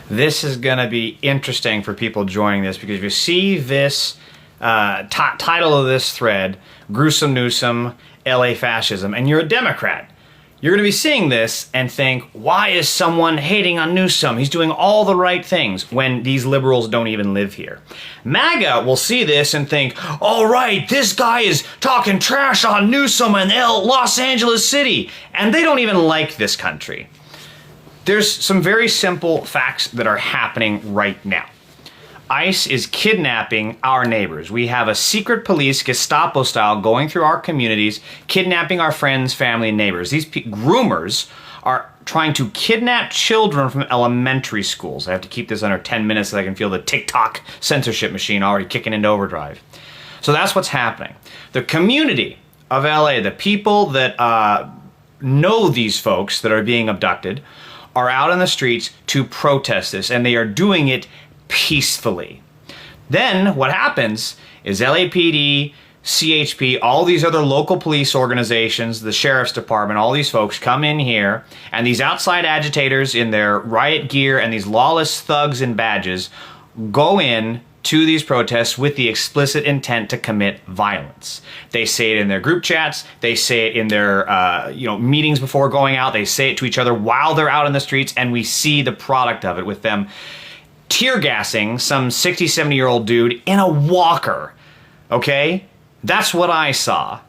This is going to be interesting for people joining this, because if you see this title of this thread, Gruesome Newsom, LA Fascism, and you're a Democrat, you're going to be seeing this and think, why is someone hating on Newsom? He's doing all the right things, when these liberals don't even live here. MAGA will see this and think, all right, this guy is talking trash on Newsom and Los Angeles City, and they don't even like this country. There's some very simple facts that are happening right now. ICE is kidnapping our neighbors. We have a secret police, Gestapo style, going through our communities, kidnapping our friends, family, and neighbors. These groomers are trying to kidnap children from elementary schools. I have to keep this under 10 minutes so I can feel the TikTok censorship machine already kicking into overdrive. So that's what's happening. The community of LA, the people that know these folks that are being abducted, are out in the streets to protest this, and they are doing it peacefully. Then what happens is LAPD, CHP, all these other local police organizations, the sheriff's department, all these folks come in here, and these outside agitators in their riot gear and these lawless thugs in badges go in to these protests with the explicit intent to commit violence. They say it in their group chats, they say it in their meetings before going out, they say it to each other while they're out in the streets, and we see the product of it with them tear gassing some 60, 70-year-old dude in a walker, okay? That's what I saw.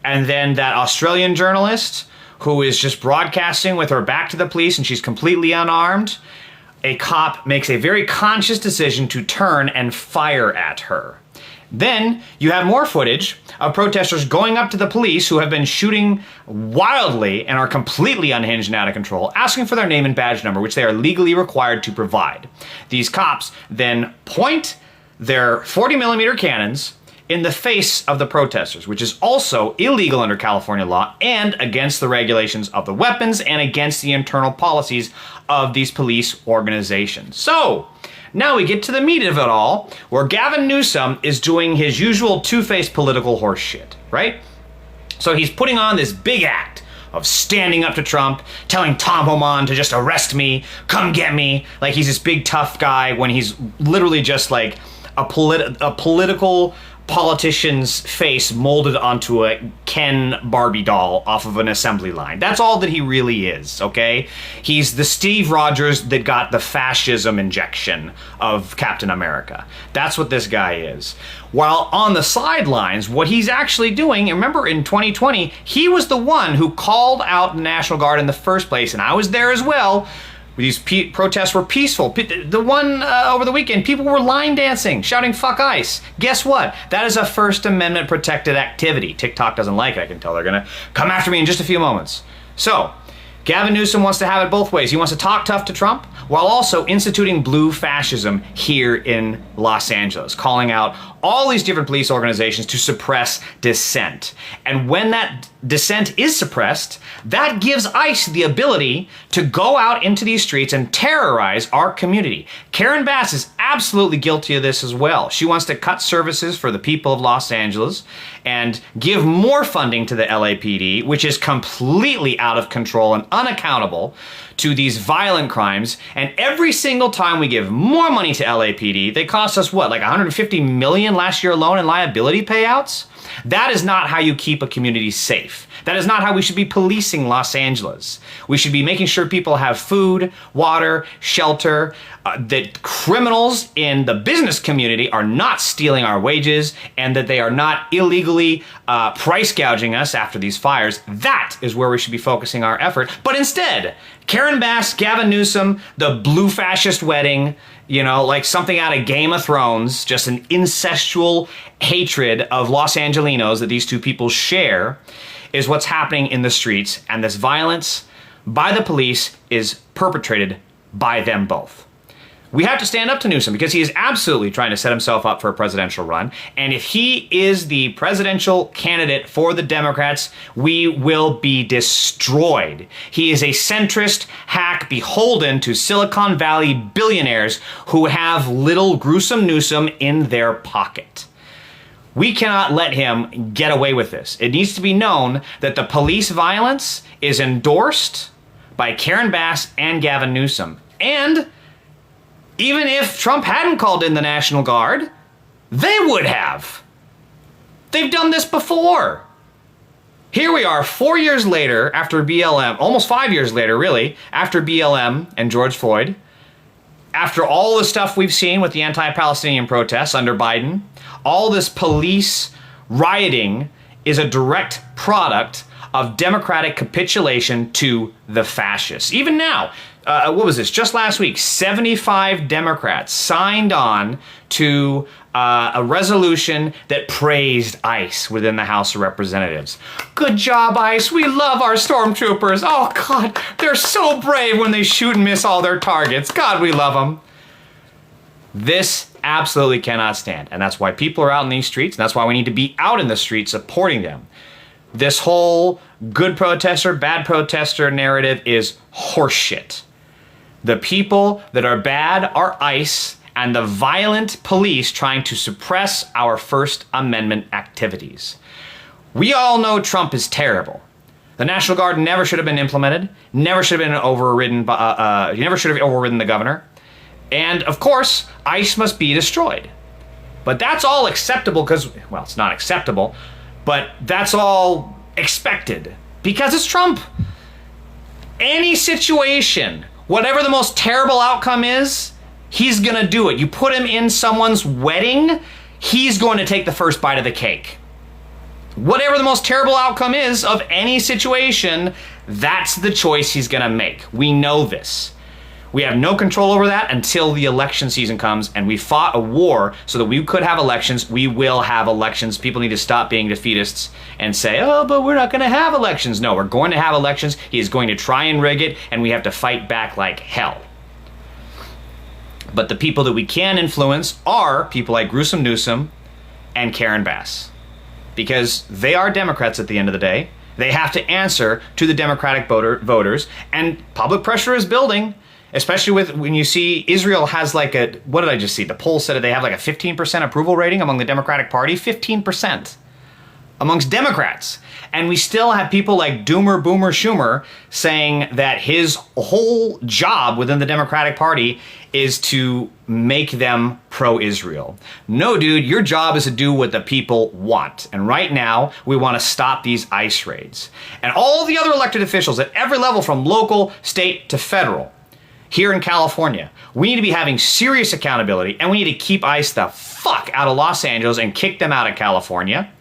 And then that Australian journalist who is just broadcasting with her back to the police and she's completely unarmed, a cop makes a very conscious decision to turn and fire at her. Then you have more footage of protesters going up to the police who have been shooting wildly and are completely unhinged and out of control, asking for their name and badge number, which they are legally required to provide. These cops then point their 40mm cannons in the face of the protesters, which is also illegal under California law and against the regulations of the weapons and against the internal policies of these police organizations. So now we get to the meat of it all, where Gavin Newsom is doing his usual two-faced political horse shit, right? So he's putting on this big act of standing up to Trump, telling Tom Homan to just arrest me, come get me, like he's this big tough guy, when he's literally just like a political politician's face molded onto a Ken Barbie doll off of an assembly line. That's all that he really is, okay? He's the Steve Rogers that got the fascism injection of Captain America. That's what this guy is. While on the sidelines, what he's actually doing, and remember in 2020, he was the one who called out the National Guard in the first place, and I was there as well. These protests were peaceful. The one over the weekend, people were line dancing, shouting "fuck ICE." Guess what? That is a First Amendment protected activity. TikTok doesn't like it. I can tell they're gonna come after me in just a few moments. So, Gavin Newsom wants to have it both ways. He wants to talk tough to Trump while also instituting blue fascism here in Los Angeles, calling out all these different police organizations to suppress dissent. And when that dissent is suppressed, that gives ICE the ability to go out into these streets and terrorize our community. Karen Bass is absolutely guilty of this as well. She wants to cut services for the people of Los Angeles and give more funding to the LAPD, which is completely out of control and unaccountable to these violent crimes. And every single time we give more money to LAPD, they cost us what, like $150 million last year alone in liability payouts? That is not how you keep a community safe. That is not how we should be policing Los Angeles. We should be making sure people have food, water, shelter, that criminals in the business community are not stealing our wages, and that they are not illegally price gouging us after these fires. That is where we should be focusing our effort. But instead, Karen Bass, Gavin Newsom, the blue fascist wedding, you know, like something out of Game of Thrones, just an incestual hatred of Los Angelinos that these two people share, is what's happening in the streets. And this violence by the police is perpetrated by them both. We have to stand up to Newsom because he is absolutely trying to set himself up for a presidential run. And if he is the presidential candidate for the Democrats, we will be destroyed. He is a centrist hack beholden to Silicon Valley billionaires who have little Gruesome Newsom in their pocket. We cannot let him get away with this. It needs to be known that the police violence is endorsed by Karen Bass and Gavin Newsom. And Even if Trump hadn't called in the National Guard, they would have. They've done this before. Here we are 4 years later after BLM, almost 5 years later really, after BLM and George Floyd, after all the stuff we've seen with the anti-Palestinian protests under Biden, all this police rioting is a direct product of democratic capitulation to the fascists. Even now, what was this? Just last week, 75 Democrats signed on to a resolution that praised ICE within the House of Representatives. Good job, ICE. We love our stormtroopers. Oh, God, they're so brave when they shoot and miss all their targets. God, we love them. This absolutely cannot stand. And that's why people are out in these streets. And that's why we need to be out in the streets supporting them. This whole good protester, bad protester narrative is horseshit. The people that are bad are ICE and the violent police trying to suppress our First Amendment activities. We all know Trump is terrible. The National Guard never should have been implemented, never should have been overridden, never should have overridden the governor. And of course, ICE must be destroyed. But that's all acceptable because, well, it's not acceptable, but that's all expected because it's Trump. Any situation, whatever the most terrible outcome is, he's gonna do it. You put him in someone's wedding, he's going to take the first bite of the cake. Whatever the most terrible outcome is of any situation, that's the choice he's gonna make. We know this. We have no control over that until the election season comes, and we fought a war so that we could have elections. We will have elections. People need to stop being defeatists and say, oh, but we're not gonna have elections. No, we're going to have elections. He is going to try and rig it, and we have to fight back like hell. But the people that we can influence are people like Gruesome Newsom and Karen Bass. Because they are Democrats at the end of the day. They have to answer to the Democratic voters, and public pressure is building, especially with when you see Israel has like a, what did I just see? The poll said they have like a 15% approval rating among the Democratic Party, 15% amongst Democrats. And we still have people like Doomer Boomer Schumer saying that his whole job within the Democratic Party is to make them pro-Israel. No, dude, your job is to do what the people want. And right now, we want to stop these ICE raids. And all the other elected officials at every level from local, state to federal, here in California, we need to be having serious accountability, and we need to keep ICE the fuck out of Los Angeles and kick them out of California.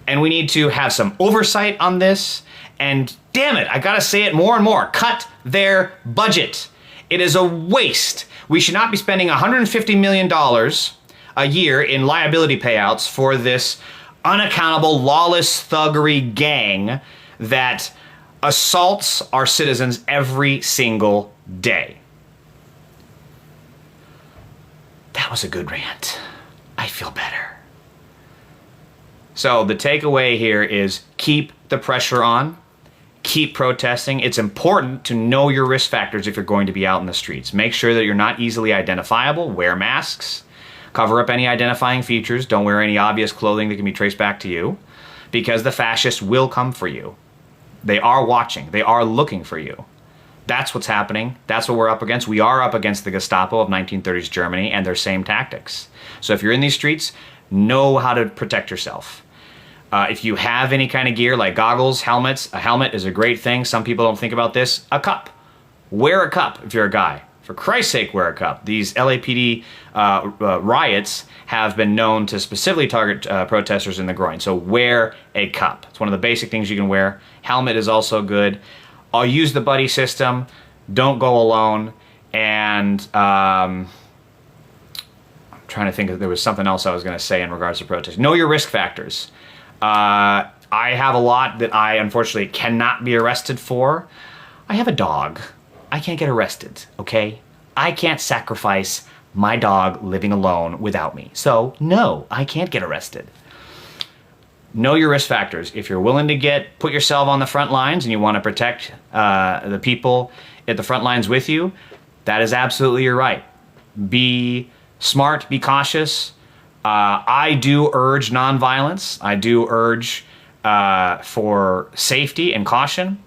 And we need to have some oversight on this. And damn it, I gotta say it more and more. Cut their budget. It is a waste. We should not be spending $150 million a year in liability payouts for this unaccountable, lawless thuggery gang that assaults our citizens every single day. That was a good rant. I feel better. So the takeaway here is keep the pressure on, keep protesting. It's important to know your risk factors if you're going to be out in the streets. Make sure that you're not easily identifiable, wear masks, cover up any identifying features, don't wear any obvious clothing that can be traced back to you, because the fascists will come for you. They are watching, they are looking for you. That's what's happening. That's what we're up against. We are up against the Gestapo of 1930s Germany and their same tactics. So if you're in these streets, know how to protect yourself. If you have any kind of gear like goggles, helmets, a helmet is a great thing. Some people don't think about this. A cup. Wear a cup if you're a guy. For Christ's sake, wear a cup. These LAPD riots have been known to specifically target protesters in the groin. So wear a cup. It's one of the basic things you can wear. Helmet is also good. I'll use the buddy system. Don't go alone. And I'm trying to think if there was something else I was going to say in regards to protest. Know your risk factors. I have a lot that I unfortunately cannot be arrested for. I have a dog. I can't get arrested, okay? I can't sacrifice my dog living alone without me. So no, I can't get arrested. Know your risk factors. If you're willing to put yourself on the front lines and you want to protect the people at the front lines with you, that is absolutely your right. Be smart, be cautious. I do urge nonviolence. I do urge for safety and caution.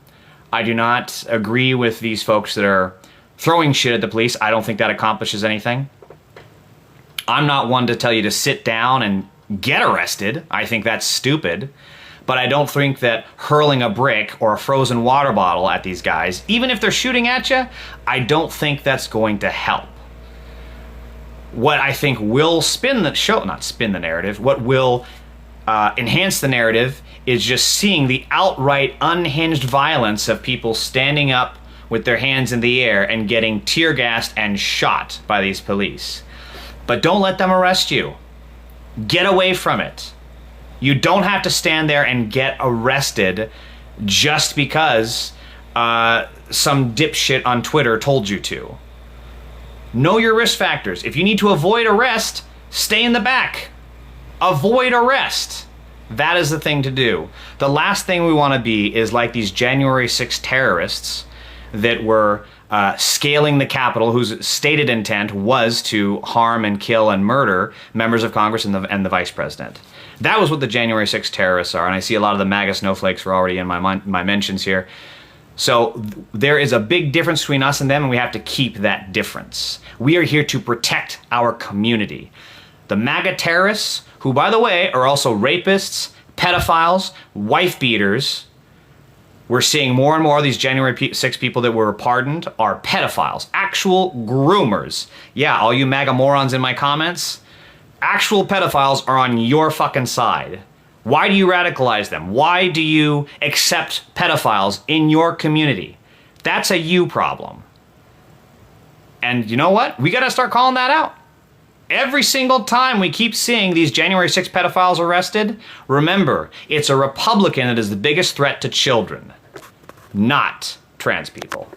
I do not agree with these folks that are throwing shit at the police. I don't think that accomplishes anything. I'm not one to tell you to sit down and get arrested. I think that's stupid. But I don't think that hurling a brick or a frozen water bottle at these guys, even if they're shooting at you, I don't think that's going to help. What I think will what will enhance the narrative is just seeing the outright unhinged violence of people standing up with their hands in the air and getting tear gassed and shot by these police. But don't let them arrest you. Get away from it. You don't have to stand there and get arrested just because some dipshit on Twitter told you to. Know your risk factors. If you need to avoid arrest, stay in the back. Avoid arrest. That is the thing to do. The last thing we want to be is like these January 6th terrorists that were scaling the Capitol, whose stated intent was to harm and kill and murder members of Congress and the Vice President. That was what the January 6th terrorists are, and I see a lot of the MAGA snowflakes were already in my mentions here. So there is a big difference between us and them, and we have to keep that difference. We are here to protect our community. The MAGA terrorists, who, by the way, are also rapists, pedophiles, wife beaters. We're seeing more and more of these January 6 people that were pardoned are pedophiles, actual groomers. Yeah, all you MAGA morons in my comments, actual pedophiles are on your fucking side. Why do you radicalize them? Why do you accept pedophiles in your community? That's a you problem. And you know what? We gotta start calling that out. Every single time we keep seeing these January 6 pedophiles arrested, remember, it's a Republican that is the biggest threat to children, not trans people.